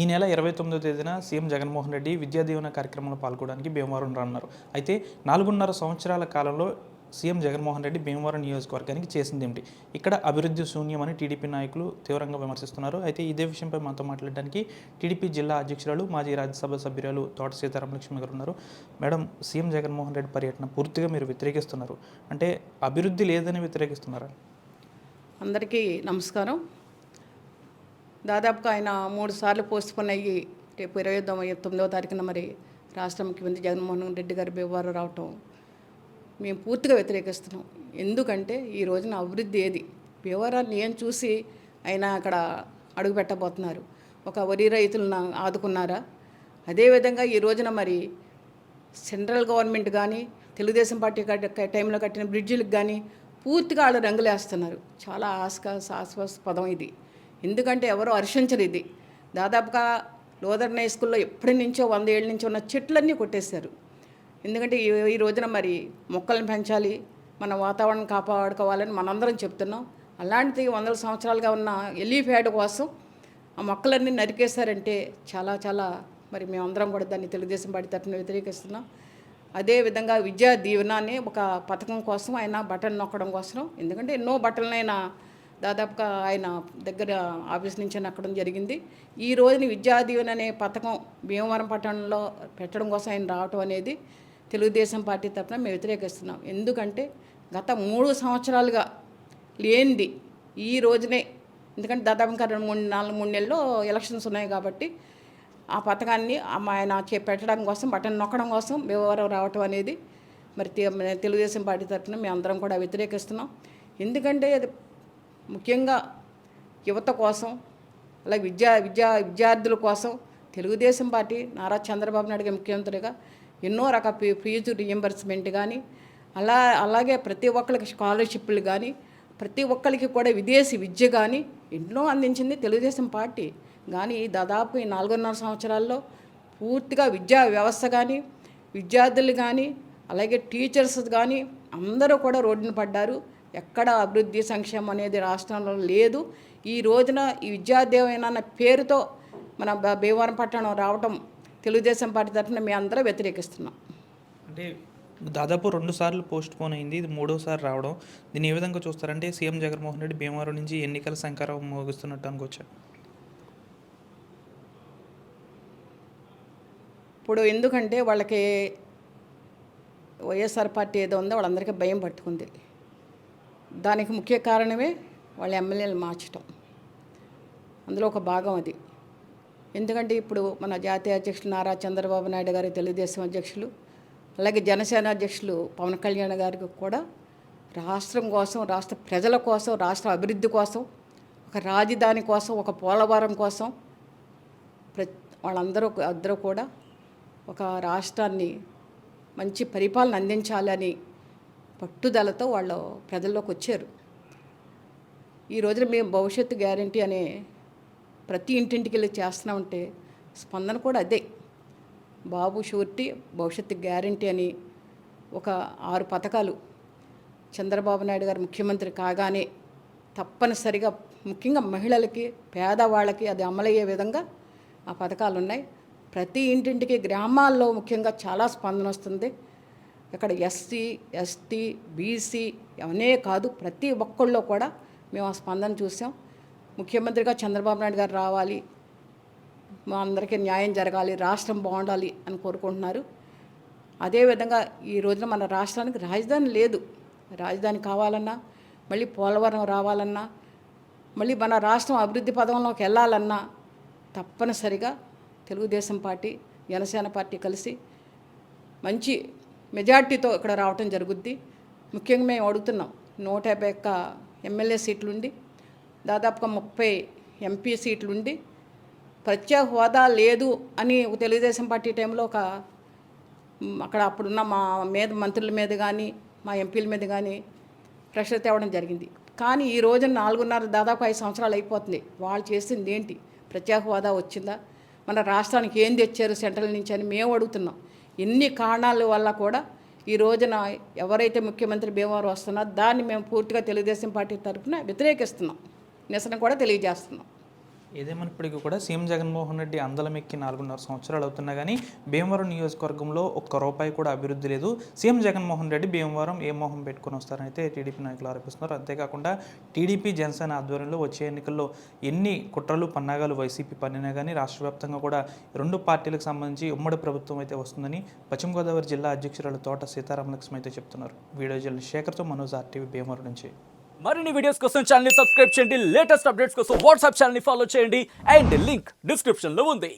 ఈ నెల 29వ తేదీన సీఎం జగన్మోహన్ రెడ్డి విద్యా దీవెన కార్యక్రమంలో పాల్గొనడానికి భీమవరం రానున్నారు. అయితే 4.5 సంవత్సరాల కాలంలో సీఎం జగన్మోహన్ రెడ్డి భీమవరం నియోజకవర్గానికి చేసిందేమిటి? ఇక్కడ అభివృద్ధి శూన్యమని టీడీపీ నాయకులు తీవ్రంగా విమర్శిస్తున్నారు. అయితే ఇదే విషయంపై మనతో మాట్లాడడానికి టీడీపీ జిల్లా అధ్యక్షురాలు, మాజీ రాజ్యసభ సభ్యురాలు తోట సీతారామలక్ష్మి గారు ఉన్నారు. మేడం, సీఎం జగన్మోహన్ రెడ్డి పర్యటన పూర్తిగా మీరు వ్యతిరేకిస్తున్నారు. అంటే అభివృద్ధి లేదని వ్యతిరేకిస్తున్నారా? అందరికీ నమస్కారం. దాదాపుగా ఆయన 3 సార్లు పోస్ట్పోన్ అయ్యి రేపు 29వ తారీఖున మరి రాష్ట్ర ముఖ్యమంత్రి జగన్మోహన్ రెడ్డి గారు భీమవరం రావటం మేము పూర్తిగా వ్యతిరేకిస్తున్నాం. ఎందుకంటే ఈ రోజున అభివృద్ధి ఏది? భీమవరాన్ని ఏం చూసి ఆయన అక్కడ అడుగు పెట్టబోతున్నారు? ఒక వరి రైతులను ఆదుకున్నారా? అదేవిధంగా ఈ రోజున మరి సెంట్రల్ గవర్నమెంట్ కానీ తెలుగుదేశం పార్టీ టైంలో కట్టిన బ్రిడ్జిలకు కానీ పూర్తిగా వాళ్ళు రంగులేస్తున్నారు. చాలా ఆస్వాస్పదం ఇది. ఎందుకంటే ఎవరో హర్షించరు ఇది. దాదాపుగా లోదర్ హై స్కూల్లో ఎప్పటి నుంచో 100 ఏళ్ళ నుంచి ఉన్న చెట్లన్నీ కొట్టేశారు. ఎందుకంటే ఈ రోజున మరి మొక్కలను పెంచాలి, మన వాతావరణం కాపాడుకోవాలని మనందరం చెప్తున్నాం. అలాంటిది 100 సంవత్సరాలుగా ఉన్న ఎలిఫ్యాడ్ కోసం ఆ మొక్కలన్నీ నరికేశారంటే చాలా చాలా మరి మేమందరం కూడా దాన్ని తెలుగుదేశం పార్టీ తరఫున వ్యతిరేకిస్తున్నాం. అదేవిధంగా విద్యా దీవెన అనే ఒక పథకం కోసం ఆయన బటన్ నొక్కడం కోసం, ఎందుకంటే ఎన్నో బటన్లైనా దాదాపుగా ఆయన దగ్గర ఆఫీస్ నుంచి నక్కడం జరిగింది. ఈ రోజుని విద్యా దీవెన అనే పథకం భీమవరం పట్టణంలో పెట్టడం కోసం ఆయన రావటం అనేది తెలుగుదేశం పార్టీ తరఫున మేము వ్యతిరేకిస్తున్నాం. ఎందుకంటే గత 3 సంవత్సరాలుగా లేనిది ఈ రోజునే, ఎందుకంటే దాదాపు ఇంకా 3 నెలల్లో ఎలక్షన్స్ ఉన్నాయి కాబట్టి ఆ పథకాన్ని ఆయన పెట్టడం కోసం, బటన్ నొక్కడం కోసం భీమవరం రావటం అనేది మరి తెలుగుదేశం పార్టీ తరఫున మేము అందరం కూడా వ్యతిరేకిస్తున్నాం. ఎందుకంటే అది ముఖ్యంగా యువత కోసం, అలాగే విద్యార్థుల కోసం తెలుగుదేశం పార్టీ నారా చంద్రబాబు నాయుడు గారు ముఖ్యమంత్రిగా ఎన్నో రకాల ఫీజు రియంబర్స్మెంట్ కానీ అలాగే ప్రతి ఒక్కరికి స్కాలర్షిప్లు కానీ ప్రతి ఒక్కరికి కూడా విదేశీ విద్య కానీ ఎన్నో అందించింది తెలుగుదేశం పార్టీ. కానీ దాదాపు ఈ 4.5 సంవత్సరాల్లో పూర్తిగా విద్యా వ్యవస్థ కానీ, విద్యార్థులు కానీ, అలాగే టీచర్స్ కానీ అందరూ కూడా రోడ్డున పడ్డారు. ఎక్కడ అభివృద్ధి సంక్షేమం అనేది రాష్ట్రంలో లేదు. ఈ రోజున ఈ విద్యాదేవైన అన్న పేరుతో మన భీమవరం పట్టణం రావటం తెలుగుదేశం పార్టీ తరఫున మేము అందరూ వ్యతిరేకిస్తున్నాం. అంటే దాదాపు 2 సార్లు పోస్ట్ పోన్ అయింది, ఇది 3వసారి రావడం. దీన్ని ఏ విధంగా చూస్తారంటే సీఎం జగన్మోహన్ రెడ్డి భీమవరం నుంచి ఎన్నికల శంఖారం మోగిస్తున్నట్టు అనుకోవచ్చా? ఇప్పుడు ఎందుకంటే వాళ్ళకి వైఎస్ఆర్ పార్టీ ఏదో ఉందో వాళ్ళందరికీ భయం పట్టుకుంది. దానికి ముఖ్య కారణమే వాళ్ళ ఎమ్మెల్యేలు మార్చడం, అందులో ఒక భాగం అది. ఎందుకంటే ఇప్పుడు మన జాతీయ అధ్యక్షులు నారా చంద్రబాబు నాయుడు గారి, తెలుగుదేశం అధ్యక్షులు, అలాగే జనసేన అధ్యక్షులు పవన్ కళ్యాణ్ గారికి కూడా రాష్ట్రం కోసం, రాష్ట్ర ప్రజల కోసం, రాష్ట్ర అభివృద్ధి కోసం, ఒక రాజధాని కోసం, ఒక పోలవరం కోసం వాళ్ళందరూ కూడా ఒక రాష్ట్రాన్ని మంచి పరిపాలన అందించాలని పట్టుదలతో వాళ్ళు ప్రజల్లోకి వచ్చారు. ఈ రోజున మేము భవిష్యత్తు గ్యారంటీ అనే ప్రతి ఇంటింటికి వెళ్ళి చేస్తున్నామంటే స్పందన కూడా అదే. బాబు షూరిటీ, భవిష్యత్తు గ్యారంటీ అని ఒక 6 పథకాలు చంద్రబాబు నాయుడు గారు ముఖ్యమంత్రి కాగానే తప్పనిసరిగా ముఖ్యంగా మహిళలకి, పేదవాళ్ళకి అది అమలయ్యే విధంగా ఆ పథకాలు ఉన్నాయి. ప్రతి ఇంటింటికి గ్రామాల్లో ముఖ్యంగా చాలా స్పందన వస్తుంది. ఇక్కడ ఎస్సీ, ఎస్టీ, బీసీ అవనే కాదు, ప్రతి ఒక్కళ్ళలో కూడా మేము ఆ స్పందన చూసాం. ముఖ్యమంత్రిగా చంద్రబాబు నాయుడు గారు రావాలి, మా అందరికీ న్యాయం జరగాలి, రాష్ట్రం బాగుండాలి అని కోరుకుంటున్నారు. అదేవిధంగా ఈ రోజున మన రాష్ట్రానికి రాజధాని లేదు. రాజధాని కావాలన్నా, మళ్ళీ పోలవరం రావాలన్నా, మళ్ళీ మన రాష్ట్రం అభివృద్ధి పదంలోకి వెళ్ళాలన్నా తప్పనిసరిగా తెలుగుదేశం పార్టీ, జనసేన పార్టీ కలిసి మంచి మెజార్టీతో ఇక్కడ రావటం జరుగుద్ది. ముఖ్యంగా మేము అడుగుతున్నాం, 151 ఎమ్మెల్యే సీట్లుండి, దాదాపుగా 30 ఎంపీ సీట్లుండి, ప్రత్యేక హోదా లేదు అని తెలుగుదేశం పార్టీ టైంలో అక్కడ అప్పుడున్న మా మంత్రుల మీద కానీ, మా ఎంపీల మీద కానీ ప్రెషర్ తేవడం జరిగింది. కానీ ఈ రోజున 4.5 దాదాపు 5 సంవత్సరాలు అయిపోతుంది. వాళ్ళు చేసింది ఏంటి? ప్రత్యేక హోదా వచ్చిందా? మన రాష్ట్రానికి ఏం తెచ్చారు సెంట్రల్ నుంచి అని మేము అడుగుతున్నాం. ఎన్ని కారణాల వల్ల కూడా ఈ రోజున ఎవరైతే ముఖ్యమంత్రి భీమవరం వస్తున్నారో దాన్ని మేము పూర్తిగా తెలుగుదేశం పార్టీ తరఫున వ్యతిరేకిస్తున్నాం, నిరసన కూడా తెలియజేస్తున్నాం. ఏదేమైనప్పటికీ కూడా సీఎం జగన్మోహన్ రెడ్డి అందలం ఎక్కి 4.5 సంవత్సరాలు అవుతున్నా కానీ భీమవరం నియోజకవర్గంలో ఒక్క రూపాయి కూడా అభివృద్ధి లేదు. సీఎం జగన్మోహన్ రెడ్డి భీమవరం ఏ మోహం పెట్టుకొని వస్తారని అయితే టీడీపీ నాయకులు ఆరోపిస్తున్నారు. అంతేకాకుండా టీడీపీ జనసేన ఆధ్వర్యంలో వచ్చే ఎన్నికల్లో ఎన్ని కుట్రలు పన్నాగాలు వైసీపీ పన్నినా కానీ రాష్ట్ర వ్యాప్తంగా కూడా రెండు పార్టీలకు సంబంధించి ఉమ్మడి ప్రభుత్వం అయితే వస్తుందని పశ్చిమ గోదావరి జిల్లా అధ్యక్షురాలు తోట సీతారామలక్ష్మి అయితే చెప్తున్నారు. వీడియో జర్నలిస్ట్ శేఖర్తో మనోజ్ RTV భీమవరం నుంచి. మరిన్ని వీడియోస్ కోసం ఛానల్ ని సబ్స్క్రైబ్ చేయండి. లేటెస్ట్ అప్డేట్స్ కోసం వాట్సాప్ ఛానల్ ని ఫాలో చేయండి. అండ్ లింక్ డిస్క్రిప్షన్ లో ఉంది.